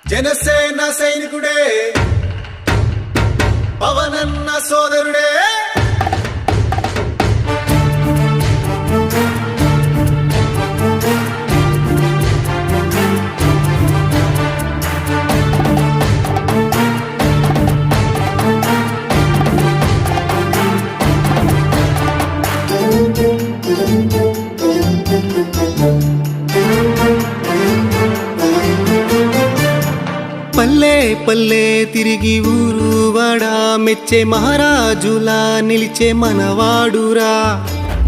జనసేన సైనికుడే పవనన్న సోదరుడే పల్లె పల్లె తిరిగి ఊరు వాడా మెచ్చే మహారాజులా నిలిచే మనవాడురా.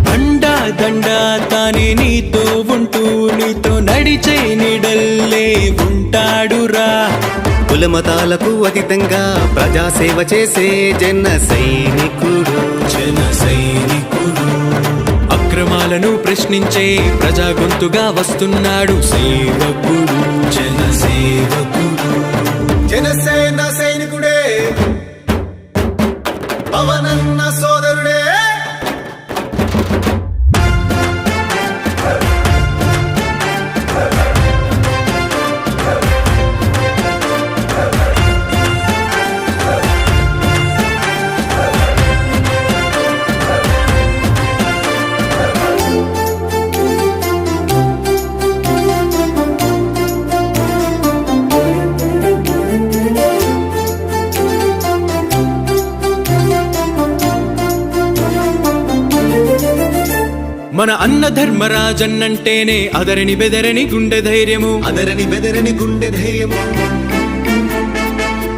దండా దండా తానే నీతో ఉంటూ నీతో నడిచే నీడల్లే ఉంటాడురా. కులమతాలకు అతీతంగా ప్రజాసేవ చేసే జన సైనికుడు. అక్రమాలను ప్రశ్నించే ప్రజా గొంతుగా వస్తున్నాడు సేవకుడు. జనసేన సైనికుడే పవనన్న సోదరుడే. మన అన్న ధర్మరాజన్నంటేనే అదరని బెదరని గుండె ధైర్యము.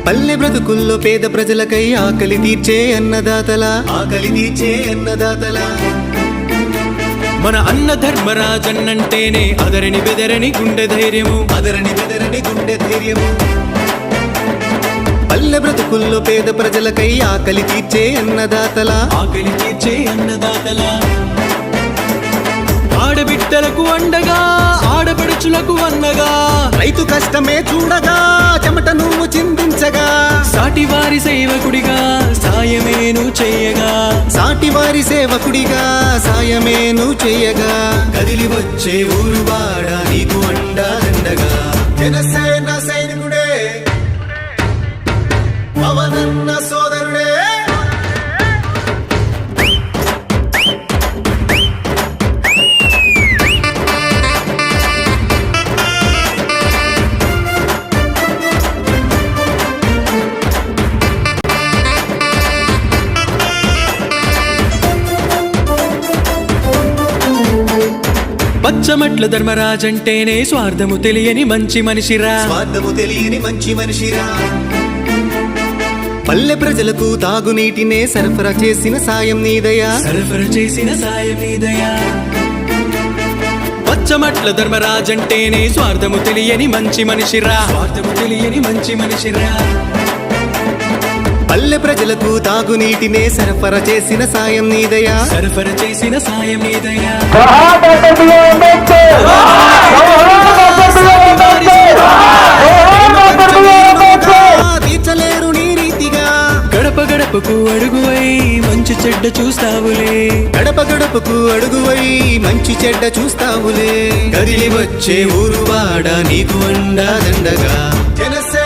పల్లె బ్రతుకుల్లో పేద ప్రజలకై ఆకలి తీర్చే అన్నదాతల. మన అన్న ధర్మరాజన్నంటేనే అదరని బెదరని గుండె ధైర్యము. పల్లె బ్రతుకుల్లో పేద ప్రజలకై ఆకలి తీర్చే అన్నదాతల. ఆడబిడ్డలకు అండగా ఆడపడుచులకు అన్నగా రైతు కష్టమే చూడగా చెమట నువ్వు చిందించగా. సాటివారి సేవకుడిగా సాయమేను చేయగా కదిలి వచ్చే ఊరువాడ నీకు అండగా. జనసేన సైనికుడే పవనన్న సోదరుడే. పచ్చమట్ల ధర్మరాజంటేనే స్వార్థము తెలియని మంచి మనిషిరా. పల్లె ప్రజలకు తాగునీటినే సరఫరా చేసిన సాయం నీదయా. పచ్చమట్ల ధర్మరాజంటేనే స్వార్థము తెలియని మంచి మనిషిరా. పల్లె ప్రజలకు తాగునీటినే సరఫరా చేసిన సాయం నీదయా. తీర్చలేరు నీ రీతిగా. గడప గడపకు అడుగువై మంచి చెడ్డ చూస్తావులే. కదిలి వచ్చే ఊరువాడ నీకు అండగా. జనసేన